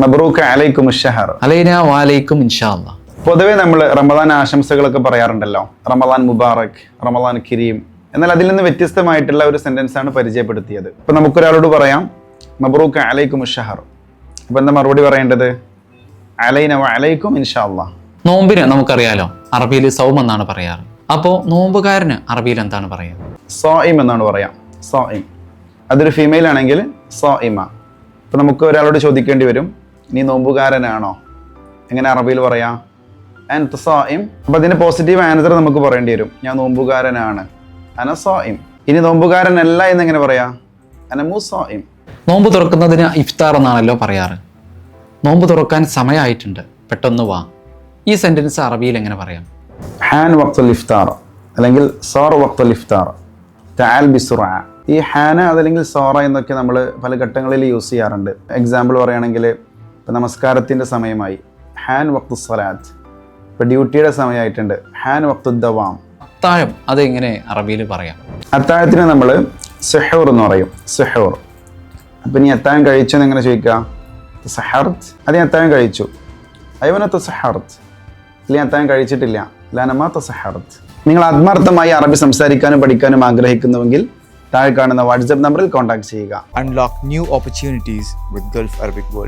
മബ്റൂക അലൈക്കും അഷ്ശഹർ. അലൈന വഅലൈക്കും ഇൻഷാ അല്ലാഹ്. പൊതുവെ നമ്മൾ റമദാൻ ആശംസകളൊക്കെ പറയാറുണ്ടല്ലോ, റമദാൻ മുബാറക്, റമദാൻ കരീം. എന്നാൽ അതിൽ നിന്ന് വ്യത്യസ്തമായിട്ടുള്ള ഒരു സെന്റൻസ് ആണ് പരിചയപ്പെടുത്തിയത്. ഇപ്പൊ നമുക്കൊരാളോട് പറയാം മബ്റൂക അലൈക്കും അഷ്ശഹർ. അപ്പൊ എന്താ മറുപടി പറയേണ്ടത്? അലൈന വഅലൈക്കും ഇൻഷാ അല്ലാഹ്. നോമ്പിന് നമുക്കറിയാലോ അറബിയിൽ സൗം എന്നാണ് പറയാറ്. അപ്പോൾ നോമ്പുകാരന് അറബിയിൽ എന്താണ് പറയുക? സോയിം എന്നാണ് പറയാം. സോയിം. അതൊരു ഫീമെയിൽ ആണെങ്കിൽ സോയിമ. ഇപ്പൊ നമുക്ക് ഒരാളോട് ചോദിക്കേണ്ടി വരും, നീ നോമ്പുകാരനാണോ? എങ്ങനെ അറബിയിൽ പറയാം? അൻത സോയിം. അപ്പൊ അതിന്റെ പോസിറ്റീവ് ആൻസർ നമുക്ക് പറയേണ്ടി വരും, ഞാൻ നോമ്പുകാരനാണ്, അന സോയിം. ഇനി നോമ്പുകാരനല്ല എന്നെങ്ങനെ പറയാ? അന മുസോയിം. നോമ്പ് തുറക്കുന്നതിന് ഇഫ്താർ എന്നാണല്ലോ പറയാറ്. നോമ്പ് തുറക്കാൻ സമയമായിട്ടുണ്ട്, പെട്ടെന്ന് വാ. ഈ സെന്റൻസ് അറബിയിൽ എങ്ങനെ പറയാം? ഹാൻ വഖ്തുൽ ഇഫ്താർ അല്ലെങ്കിൽ സോർ വഖ്തുൽ ഇഫ്താർ തആൽ ബിസുർഅ. ഈ ഹാന അതല്ലെങ്കിൽ സോറ എന്നൊക്കെ നമ്മൾ പല ഘട്ടങ്ങളിൽ യൂസ് ചെയ്യാറുണ്ട്. എക്സാമ്പിൾ പറയുകയാണെങ്കിൽ ഇപ്പം നമസ്കാരത്തിൻ്റെ സമയമായി, ഹാൻ വഖ്തു സ്വലാത്ത്. ഇപ്പോൾ ഡ്യൂട്ടിയുടെ സമയമായിട്ടുണ്ട്, ഹാൻ വഖ്തു ദവാം. അത്താഴം അത് എങ്ങനെ അറബിയിൽ പറയാം? അത്താഴത്തിന് നമ്മൾ സുഹൂർ എന്ന് പറയും, സുഹൂർ. അപ്പം നീ അത്താഴം കഴിച്ചു എന്ന് എങ്ങനെ ചോദിക്കുക? സഹർത്ത്. അത് ഞാൻ അത്താഴം കഴിച്ചു. അയ്യവനത്തെ സഹർത്ത്. ഇല്ല അത്താഴം കഴിച്ചിട്ടില്ല, ലാനമാത്ത സഹർത്ത്. നിങ്ങൾ ആത്മാർത്ഥമായി അറബി സംസാരിക്കാനും പഠിക്കാനും ആഗ്രഹിക്കുന്നുവെങ്കിൽ താഴെ കാണുന്ന വാട്സ്ആപ്പ് നമ്പറിൽ കോൺടാക്ട് ചെയ്യുക. Unlock new opportunities with Gulf Arabic World.